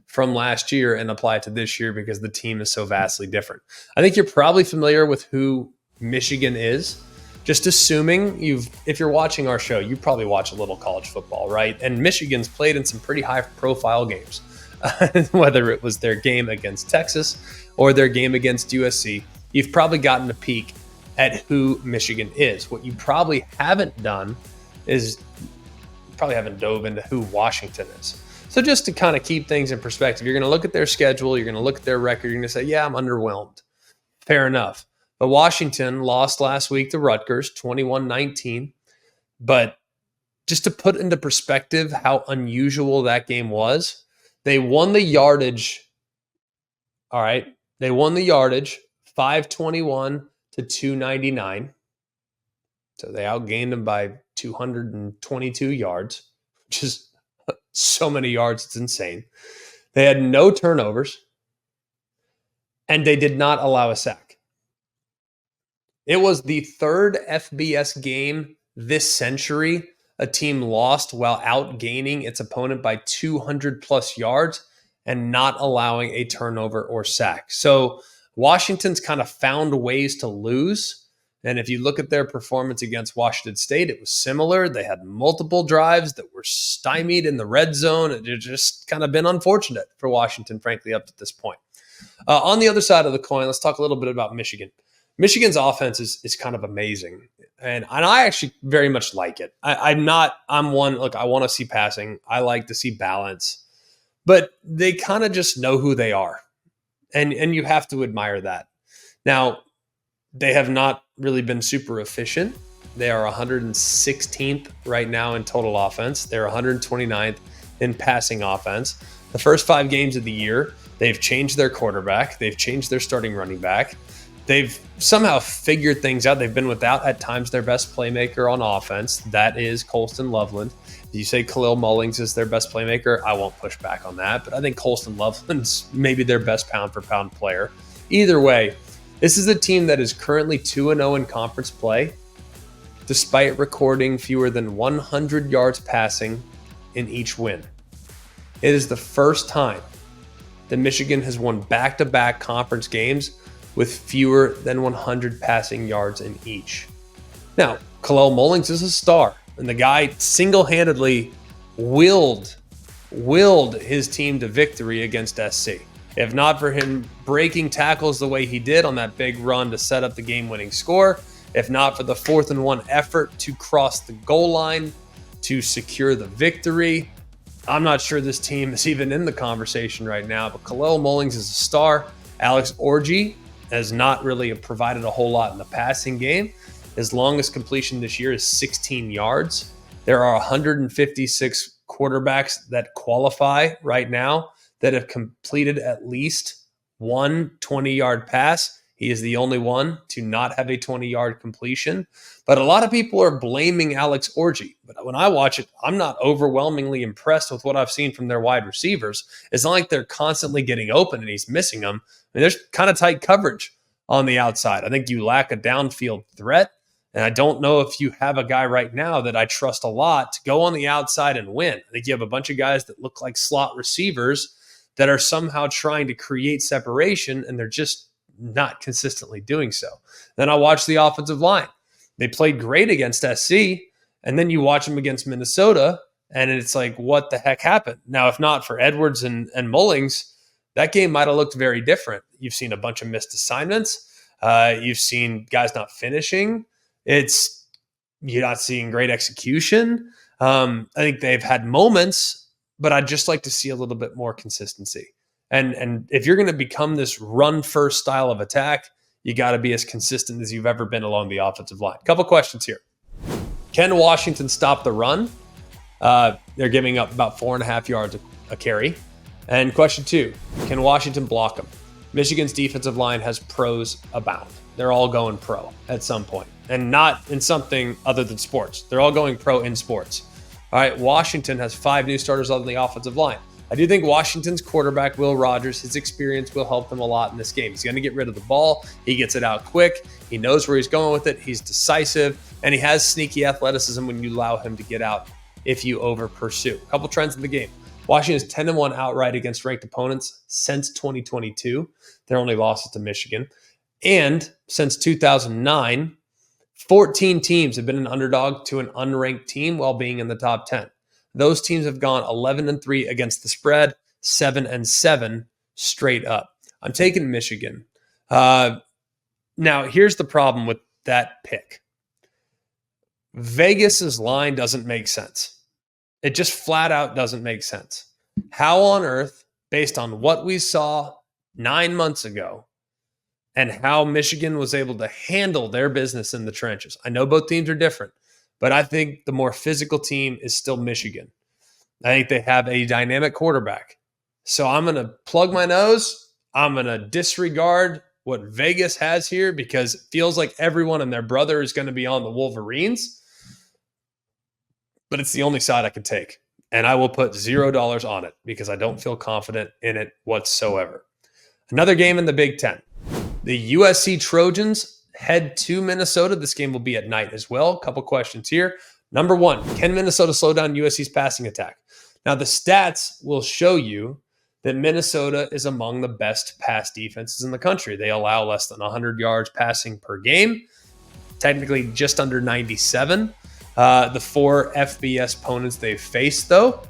from last year and apply it to this year because the team is so vastly different. I think you're probably familiar with who Michigan is. Just assuming if you're watching our show, you probably watch a little college football, right? And Michigan's played in some pretty high-profile games, whether it was their game against Texas or their game against USC. You've probably gotten a peek at who Michigan is. What you probably haven't done is haven't dove into who Washington is. So just to kind of keep things in perspective, you're going to look at their schedule, you're going to look at their record, you're going to say, yeah, I'm underwhelmed. Fair enough. But Washington lost last week to Rutgers, 21-19. But just to put into perspective how unusual that game was, they won the yardage. All right. They won the yardage 521 to 299. So they outgained them by 222 yards, which is so many yards. It's insane. They had no turnovers, and they did not allow a sack. It was the 3rd FBS game this century a team lost while outgaining its opponent by 200 plus yards and not allowing a turnover or sack. So Washington's kind of found ways to lose. And if you look at their performance against Washington State, it was similar. They had multiple drives that were stymied in the red zone. It just kind of been unfortunate for Washington, frankly, up to this point. On the other side of the coin, let's talk a little bit about Michigan. Michigan's offense is kind of amazing. And I actually very much like it. I want to see passing. I like to see balance. But they kind of just know who they are. And you have to admire that. Now, they have not really been super efficient. They are 116th right now in total offense. They're 129th in passing offense. The first 5 games of the year, they've changed their quarterback. They've changed their starting running back. They've somehow figured things out. They've been without, at times, their best playmaker on offense. That is Colston Loveland. If you say Khalil Mullings is their best playmaker, I won't push back on that. But I think Colston Loveland's maybe their best pound-for-pound player. Either way, this is a team that is currently 2-0 in conference play, despite recording fewer than 100 yards passing in each win. It is the first time that Michigan has won back-to-back conference games with fewer than 100 passing yards in each. Now, Khalil Mullings is a star, and the guy single-handedly willed his team to victory against SC. If not for him breaking tackles the way he did on that big run to set up the game-winning score, if not for the 4th-and-1 effort to cross the goal line to secure the victory, I'm not sure this team is even in the conversation right now, but Khalil Mullings is a star. Alex Orji has not really provided a whole lot in the passing game. His longest completion this year is 16 yards. There are 156 quarterbacks that qualify right now that have completed at least one 20-yard pass. He is the only one to not have a 20-yard completion. But a lot of people are blaming Alex Orji. But when I watch it, I'm not overwhelmingly impressed with what I've seen from their wide receivers. It's not like they're constantly getting open and he's missing them. I mean, there's kind of tight coverage on the outside. I think you lack a downfield threat. And I don't know if you have a guy right now that I trust a lot to go on the outside and win. I think you have a bunch of guys that look like slot receivers that are somehow trying to create separation, and they're just not consistently doing so. Then I watch the offensive line. They played great against SC, and then you watch them against Minnesota, and it's like, what the heck happened? Now, if not for Edwards and Mullings, that game might have looked very different. You've seen a bunch of missed assignments. You've seen guys not finishing. You're not seeing great execution. I think they've had moments, but I'd just like to see a little bit more consistency. And if you're going to become this run-first style of attack, you got to be as consistent as you've ever been along the offensive line. Couple questions here. Can Washington stop the run? They're giving up about 4.5 yards a carry. And question 2, can Washington block them? Michigan's defensive line has pros abound. They're all going pro at some point, and not in something other than sports. They're all going pro in sports. All right, Washington has 5 new starters on the offensive line. I do think Washington's quarterback, Will Rogers, his experience will help them a lot in this game. He's going to get rid of the ball. He gets it out quick. He knows where he's going with it. He's decisive, and he has sneaky athleticism when you allow him to get out if you over pursue. A couple trends in the game. Washington is 10-1 outright against ranked opponents since 2022. Their only loss is to Michigan. And since 2009, 14 teams have been an underdog to an unranked team while being in the top 10. Those teams have gone 11-3 against the spread, 7-7 straight up. I'm taking Michigan. Now, here's the problem with that pick. Vegas's line doesn't make sense. It just flat out doesn't make sense. How on earth, based on what we saw 9 months ago, and how Michigan was able to handle their business in the trenches. I know both teams are different, but I think the more physical team is still Michigan. I think they have a dynamic quarterback. So I'm going to plug my nose. I'm going to disregard what Vegas has here because it feels like everyone and their brother is going to be on the Wolverines. But it's the only side I can take. And I will put $0 on it because I don't feel confident in it whatsoever. Another game in the Big Ten. The USC Trojans head to Minnesota. This game will be at night as well. A couple questions here. Number 1, can Minnesota slow down USC's passing attack? Now, the stats will show you that Minnesota is among the best pass defenses in the country. They allow less than 100 yards passing per game, technically just under 97. The 4 FBS opponents they've faced, though,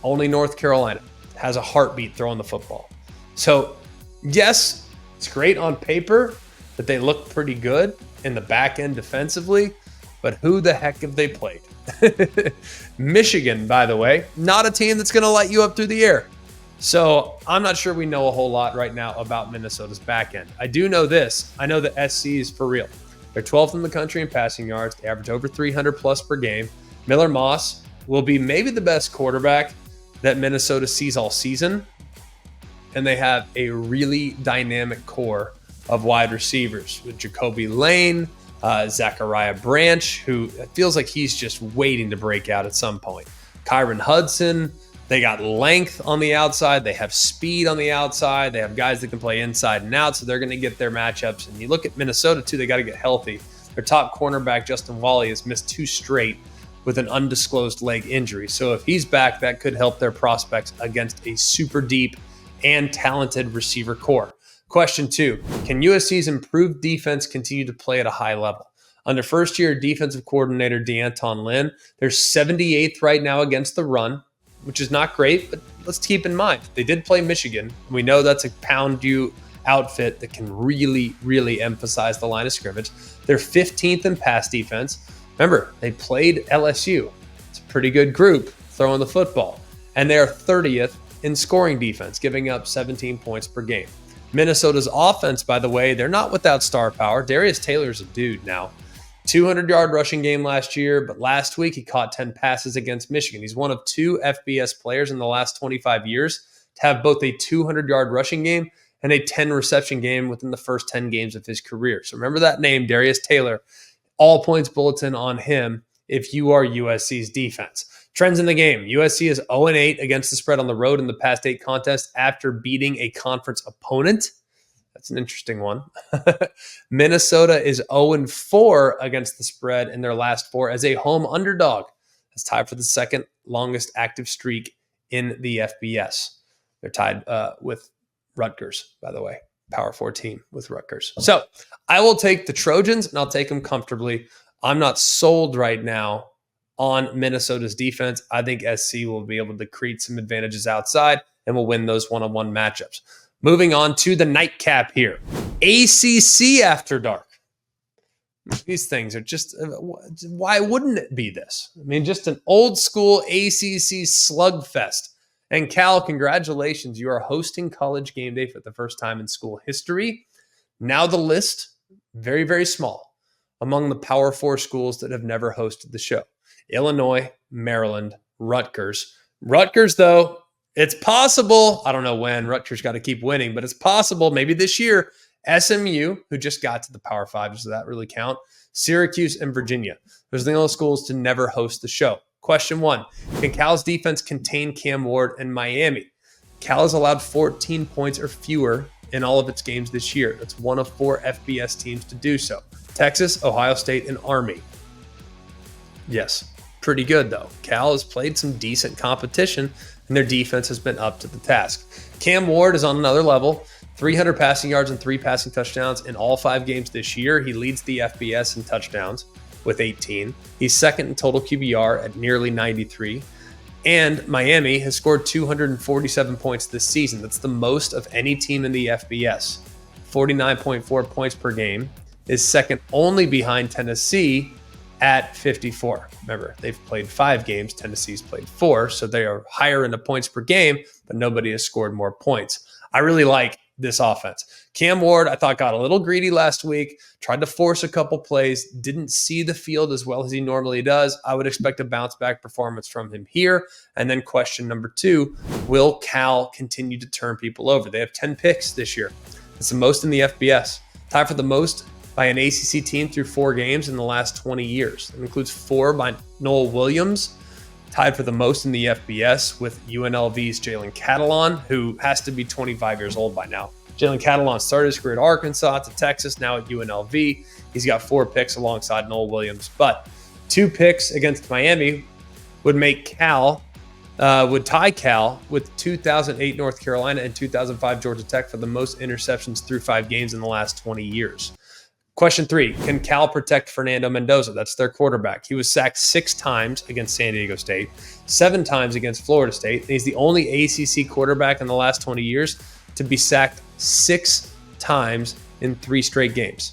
only North Carolina has a heartbeat throwing the football. So, yes, it's great on paper that they look pretty good in the back end defensively, but who the heck have they played? Michigan, by the way, not a team that's going to light you up through the air. So I'm not sure we know a whole lot right now about Minnesota's back end. I do know this. I know that SC is for real. They're 12th in the country in passing yards. They average over 300 plus per game. Miller Moss will be maybe the best quarterback that Minnesota sees all season. And they have a really dynamic core of wide receivers with Jacoby Lane, Zachariah Branch, who it feels like he's just waiting to break out at some point. Kyron Hudson. They got length on the outside. They have speed on the outside. They have guys that can play inside and out, so they're going to get their matchups. And you look at Minnesota, too, they got to get healthy. Their top cornerback, Justin Wally, has missed 2 straight with an undisclosed leg injury. So if he's back, that could help their prospects against a super deep and talented receiver core. Question 2, can USC's improved defense continue to play at a high level? Under first-year defensive coordinator D'Anton Lynn, they're 78th right now against the run, which is not great, but let's keep in mind, they did play Michigan. We know that's a pound you outfit that can really, really emphasize the line of scrimmage. They're 15th in pass defense. Remember, they played LSU. It's a pretty good group. throwing the football. And they are 30th in scoring defense, giving up 17 points per game. Minnesota's offense, by the way, they're not without star power. Darius Taylor's a dude now. 200-yard rushing game last year, but last week he caught 10 passes against Michigan. He's one of 2 FBS players in the last 25 years to have both a 200-yard rushing game and a 10-reception game within the first 10 games of his career. So remember that name, Darius Taylor. All points bulletin on him if you are USC's defense. Trends in the game. USC is 0-8 against the spread on the road in the past 8 contests after beating a conference opponent. That's an interesting one. Minnesota is 0-4 against the spread in their last 4 as a home underdog. That's tied for the second longest active streak in the FBS. They're tied with Rutgers, by the way. Power 4 team with Rutgers. So I will take the Trojans, and I'll take them comfortably. I'm not sold right now on Minnesota's defense. I think SC will be able to create some advantages outside and will win those one-on-one matchups. Moving on to the nightcap here. ACC After Dark. These things are just, why wouldn't it be this? I mean, just an old school ACC slugfest. And Cal, congratulations. You are hosting College Game Day for the first time in school history. Now the list, very, very small among the Power 4 schools that have never hosted the show. Illinois, Maryland, Rutgers. Rutgers, though, it's possible. I don't know when. Rutgers got to keep winning, but it's possible maybe this year. SMU, who just got to the Power 5, does that really count? Syracuse and Virginia. Those are the only schools to never host the show. Question 1, can Cal's defense contain Cam Ward and Miami? Cal has allowed 14 points or fewer in all of its games this year. That's one of 4 FBS teams to do so. Texas, Ohio State, and Army. Yes, pretty good though. Cal has played some decent competition, and their defense has been up to the task. Cam Ward is on another level. 300 passing yards and 3 passing touchdowns in all 5 games this year. He leads the FBS in touchdowns with 18. He's second in total QBR at nearly 93. And Miami has scored 247 points this season. That's the most of any team in the FBS. 49.4 points per game is second only behind Tennessee at 54. Remember, they've played 5 games. Tennessee's played 4, so they are higher in the points per game, but nobody has scored more points. I really like this offense. Cam Ward, I thought, got a little greedy last week, tried to force a couple plays, didn't see the field as well as he normally does. I would expect a bounce-back performance from him here. And then question number 2, will Cal continue to turn people over? They have 10 picks this year. It's the most in the FBS. Tied for the most by an ACC team through 4 games in the last 20 years. It includes 4 by Noel Williams, tied for the most in the FBS with UNLV's Jalen Catalon, who has to be 25 years old by now. Jalen Catalon started his career at Arkansas, to Texas, now at UNLV. He's got 4 picks alongside Noel Williams, but 2 picks against Miami would tie Cal with 2008 North Carolina and 2005 Georgia Tech for the most interceptions through 5 games in the last 20 years. Question 3, can Cal protect Fernando Mendoza? That's their quarterback. He was sacked 6 times against San Diego State, 7 times against Florida State. And he's the only ACC quarterback in the last 20 years to be sacked 6 times in 3 straight games.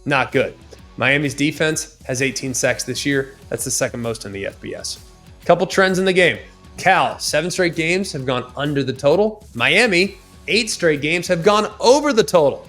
Not good. Miami's defense has 18 sacks this year. That's the second most in the FBS. Couple trends in the game. Cal, 7 straight games have gone under the total. Miami, 8 straight games have gone over the total.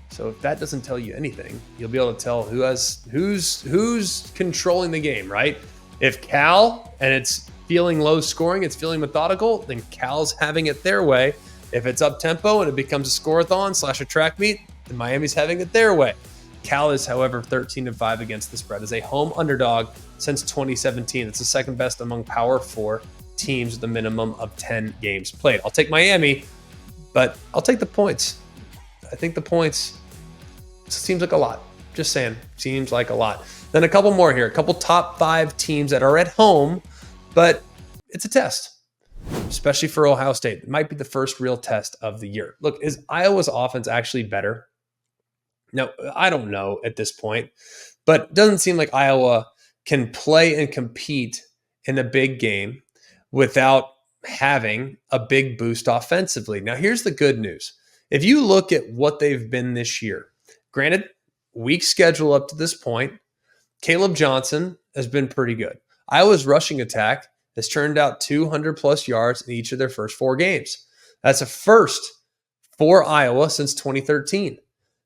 So if that doesn't tell you anything, you'll be able to tell who's controlling the game, right? If Cal, and it's feeling low scoring, it's feeling methodical, then Cal's having it their way. If it's up tempo and it becomes a scoreathon / a track meet, then Miami's having it their way. Cal is, however, 13-5 against the spread as a home underdog since 2017. It's the second best among Power 4 teams with a minimum of 10 games played. I'll take Miami, but I'll take the points. I think the points seems like a lot. Just saying, seems like a lot. Then a couple more here, a couple top 5 teams that are at home, but it's a test, especially for Ohio State. It might be the first real test of the year. Look, is Iowa's offense actually better? No, I don't know at this point, but it doesn't seem like Iowa can play and compete in a big game without having a big boost offensively. Now, here's the good news. If you look at what they've been this year, granted, weak schedule up to this point, Caleb Johnson has been pretty good. Iowa's rushing attack has turned out 200-plus yards in each of their first 4 games. That's a first for Iowa since 2013.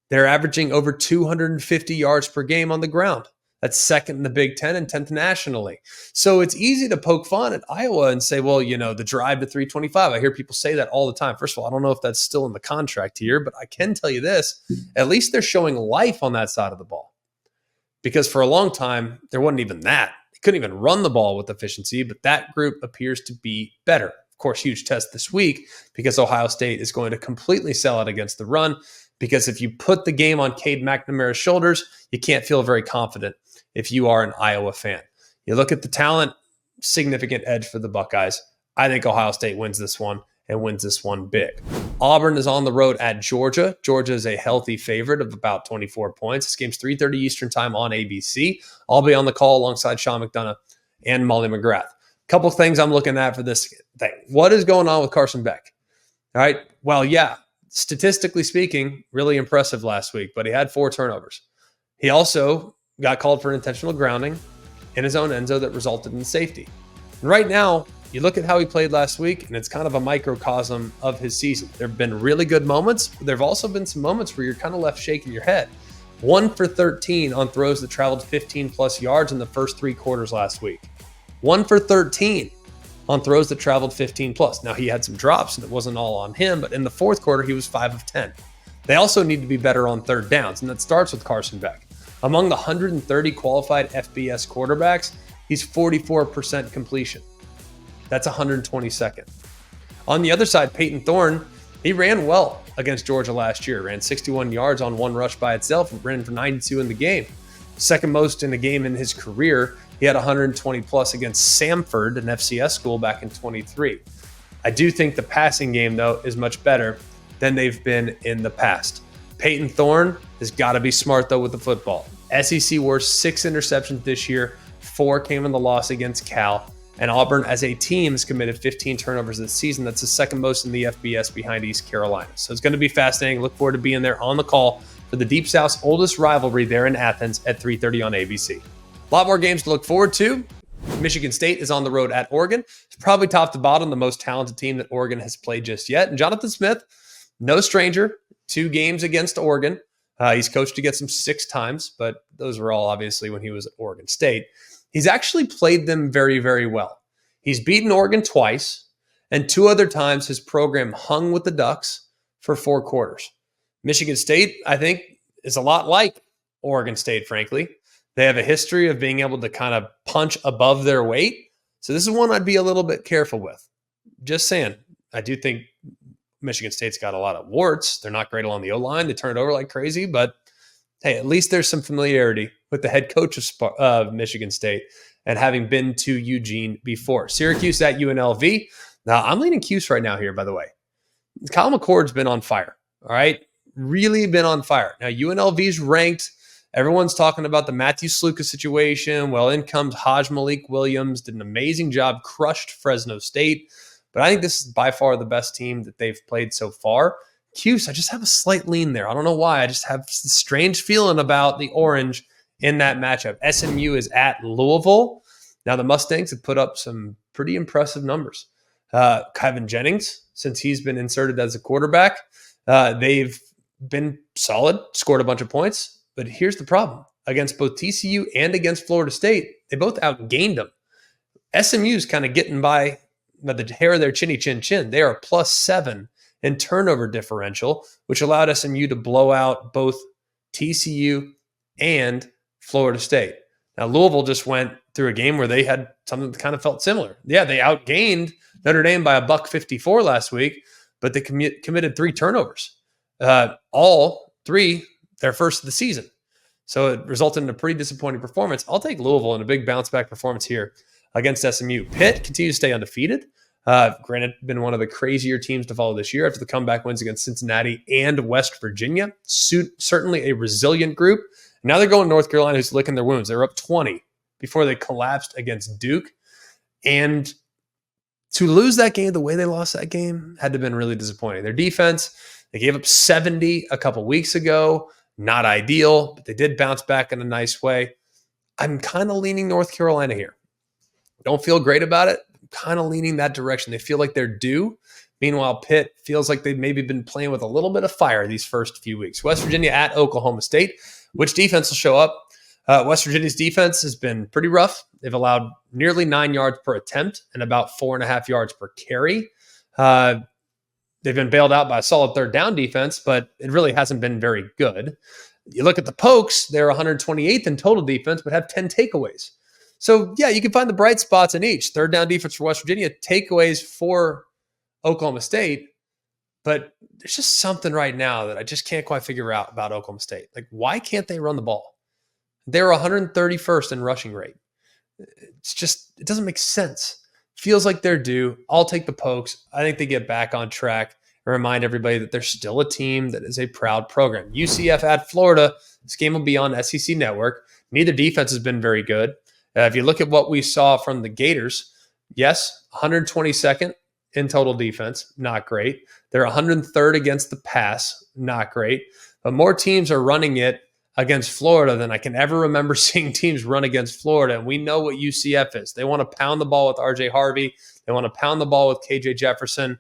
They're averaging over 250 yards per game on the ground. That's second in the Big Ten and 10th nationally. So it's easy to poke fun at Iowa and say, well, the drive to 325. I hear people say that all the time. First of all, I don't know if that's still in the contract here, but I can tell you this. At least they're showing life on that side of the ball. Because for a long time, there wasn't even that. They couldn't even run the ball with efficiency, but that group appears to be better. Of course, huge test this week because Ohio State is going to completely sell it against the run. Because if you put the game on Cade McNamara's shoulders, you can't feel very confident if you are an Iowa fan. You look at the talent, significant edge for the Buckeyes. I think Ohio State wins this one and wins this one big. Auburn is on the road at Georgia. Georgia is a healthy favorite of about 24 points. This game's 3:30 Eastern time on ABC. I'll be on the call alongside Sean McDonough and Molly McGrath. Couple things I'm looking at for this thing. What is going on with Carson Beck? All right. Well, yeah, statistically speaking, really impressive last week, but he had 4 turnovers. He also got called for an intentional grounding in his own end zone that resulted in safety. And right now, you look at how he played last week, and it's kind of a microcosm of his season. There have been really good moments, but there have also been some moments where you're kind of left shaking your head. 1 for 13 on throws that traveled 15-plus yards in the first 3 quarters last week. 1 for 13 on throws that traveled 15-plus. Now, he had some drops, and it wasn't all on him, but in the fourth quarter, he was 5 of 10. They also need to be better on third downs, and that starts with Carson Beck. Among the 130 qualified FBS quarterbacks, he's 44% completion. That's 122nd. On the other side, Peyton Thorne, he ran well against Georgia last year. Ran 61 yards on 1 rush by itself and ran for 92 in the game. Second most in a game in his career. He had 120 plus against Samford, an FCS school, back in 23. I do think the passing game, though, is much better than they've been in the past. Peyton Thorne has got to be smart, though, with the football. SEC worst 6 interceptions this year. 4 came in the loss against Cal. And Auburn, as a team, has committed 15 turnovers this season. That's the second most in the FBS behind East Carolina. So it's going to be fascinating. Look forward to being there on the call for the Deep South's oldest rivalry there in Athens at 3:30 on ABC. A lot more games to look forward to. Michigan State is on the road at Oregon. It's probably top to bottom the most talented team that Oregon has played just yet. And Jonathan Smith, no stranger, 2 games against Oregon. He's coached against them 6 times, but those were all obviously when he was at Oregon State. He's actually played them very, very well. He's beaten Oregon twice, and 2 other times his program hung with the Ducks for 4 quarters. Michigan State, I think, is a lot like Oregon State, frankly. They have a history of being able to kind of punch above their weight. So this is one I'd be a little bit careful with. Just saying, I do think Michigan State's got a lot of warts. They're not great along the O-line. They turn it over like crazy, but hey, at least there's some familiarity with the head coach of Michigan State and having been to Eugene before. Syracuse at UNLV. Now, I'm leaning Cuse right now here, by the way. Kyle McCord's been on fire, all right? Really been on fire. Now, UNLV's ranked. Everyone's talking about the Matthew Sluka situation. Well, in comes Haj Malik Williams, did an amazing job, crushed Fresno State. But I think this is by far the best team that they've played so far. Cuse, I just have a slight lean there. I don't know why. I just have a strange feeling about the orange in that matchup. SMU is at Louisville. Now, the Mustangs have put up some pretty impressive numbers. Kevin Jennings, since he's been inserted as a quarterback, they've been solid, scored a bunch of points. But here's the problem. Against both TCU and against Florida State, they both outgained them. SMU's kind of getting by the hair of their chinny chin chin. They are +7 in turnover differential, which allowed SMU to blow out both TCU and Florida State. Now, Louisville just went through a game where they had something that kind of felt similar. Yeah, they outgained Notre Dame by $154 last week, but they committed 3 turnovers. All 3 their first of the season. So it resulted in a pretty disappointing performance. I'll take Louisville in a big bounce-back performance here against SMU. Pitt continues to stay undefeated. Granted, been one of the crazier teams to follow this year after the comeback wins against Cincinnati and West Virginia. Certainly a resilient group. Now they're going to North Carolina, who's licking their wounds. They were up 20 before they collapsed against Duke. And to lose that game the way they lost that game had to have been really disappointing. Their defense, they gave up 70 a couple weeks ago. Not ideal, but they did bounce back in a nice way. I'm kind of leaning North Carolina here. Don't feel great about it. Kind of leaning that direction. They feel like they're due. Meanwhile, Pitt feels like they've maybe been playing with a little bit of fire these first few weeks. West Virginia at Oklahoma State. Which defense will show up? West Virginia's defense has been pretty rough. They've allowed nearly 9 yards per attempt and about 4.5 yards per carry. They've been bailed out by a solid third down defense, but it really hasn't been very good. You look at the Pokes, they're 128th in total defense, but have 10 takeaways. So, yeah, you can find the bright spots in each. Third down defense for West Virginia, takeaways for Oklahoma State. But there's just something right now that I just can't quite figure out about Oklahoma State. Like, why can't they run the ball? They're 131st in rushing rate. It's just, it doesn't make sense. Feels like they're due. I'll take the Pokes. I think they get back on track and remind everybody that they're still a team that is a proud program. UCF at Florida. This game will be on SEC Network. Neither defense has been very good. If you look at what we saw from the Gators, yes, 122nd in total defense, not great. They're 103rd against the pass, not great. But more teams are running it against Florida than I can ever remember seeing teams run against Florida. And we know what UCF is. They want to pound the ball with RJ Harvey. They want to pound the ball with KJ Jefferson.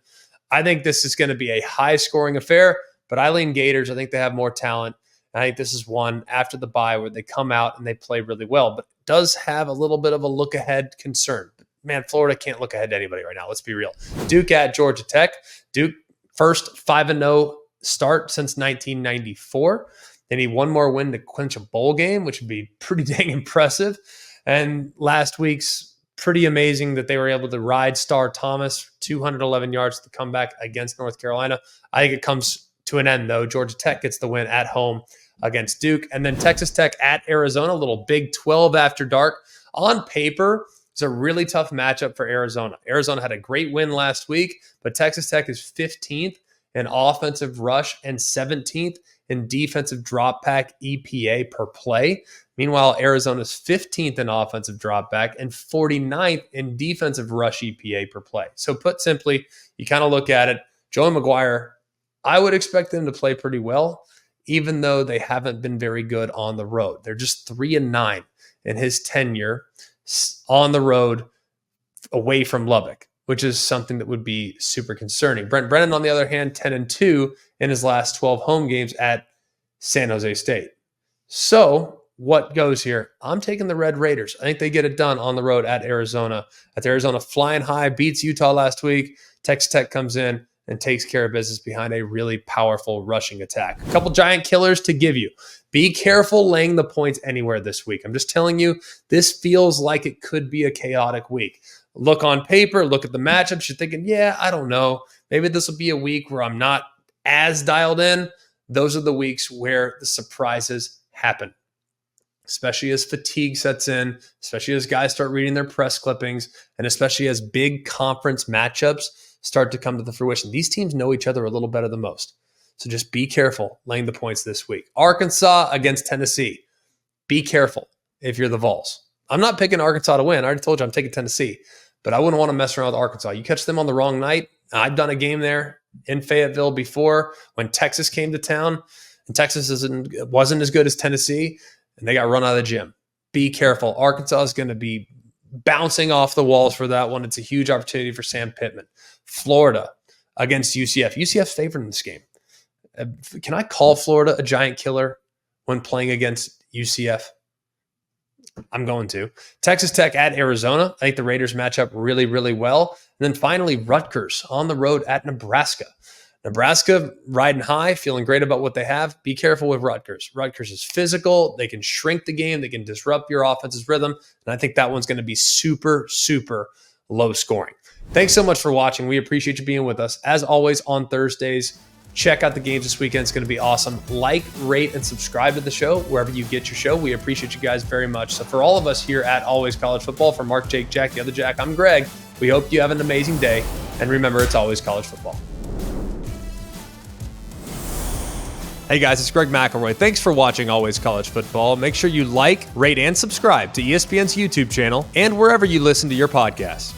I think this is going to be a high-scoring affair, but I lean Gators. I think they have more talent. I think this is one after the bye where they come out and they play really well, but it does have a little bit of a look-ahead concern. But man, Florida can't look ahead to anybody right now. Let's be real. Duke at Georgia Tech. Duke, first 5-0 start since 1994. They need one more win to clinch a bowl game, which would be pretty dang impressive. And last week's pretty amazing that they were able to ride Star Thomas, 211 yards to come back against North Carolina. I think it comes to an end, though. Georgia Tech gets the win at home against Duke. And then Texas Tech at Arizona, a little Big 12 after dark. On paper, it's a really tough matchup for Arizona. Arizona had a great win last week, but Texas Tech is 15th in offensive rush and 17th in defensive drop back EPA per play. Meanwhile, Arizona's 15th in offensive drop back and 49th in defensive rush EPA per play. So put simply, you kind of look at it, Joey McGuire, I would expect them to play pretty well, even though they haven't been very good on the road. They're just 3-9 in his tenure on the road away from Lubbock, which is something that would be super concerning. Brent Brennan, on the other hand, 10-2 in his last 12 home games at San Jose State. So what goes here? I'm taking the Red Raiders. I think they get it done on the road at Arizona. Arizona flying high, beats Utah last week. Texas Tech comes in and takes care of business behind a really powerful rushing attack. A couple giant killers to give you. Be careful laying the points anywhere this week. I'm just telling you, this feels like it could be a chaotic week. Look on paper, look at the matchups. You're thinking, yeah, I don't know. Maybe this will be a week where I'm not as dialed in. Those are the weeks where the surprises happen, especially as fatigue sets in, especially as guys start reading their press clippings, and especially as big conference matchups start to come to the fruition. These teams know each other a little better than most. So just be careful laying the points this week. Arkansas against Tennessee. Be careful if you're the Vols. I'm not picking Arkansas to win. I already told you I'm taking Tennessee, but I wouldn't want to mess around with Arkansas. You catch them on the wrong night. I've done a game there in Fayetteville before when Texas came to town, and Texas wasn't as good as Tennessee, and they got run out of the gym. Be careful. Arkansas is going to be bouncing off the walls for that one. It's a huge opportunity for Sam Pittman. Florida against UCF. UCF's favored in this game. Can I call Florida a giant killer when playing against UCF? I'm going to. Texas Tech at Arizona. I think the Raiders match up really, really well. And then finally, Rutgers on the road at Nebraska. Nebraska riding high, feeling great about what they have. Be careful with Rutgers. Rutgers is physical. They can shrink the game. They can disrupt your offense's rhythm. And I think that one's going to be super, super low scoring. Thanks so much for watching. We appreciate you being with us. As always, on Thursdays, check out the games this weekend. It's going to be awesome. Like, rate, and subscribe to the show wherever you get your show. We appreciate you guys very much. So for all of us here at Always College Football, for Mark, Jake, Jack, the other Jack, I'm Greg. We hope you have an amazing day. And remember, it's always college football. Hey guys, it's Greg McElroy. Thanks for watching Always College Football. Make sure you like, rate, and subscribe to ESPN's YouTube channel and wherever you listen to your podcasts.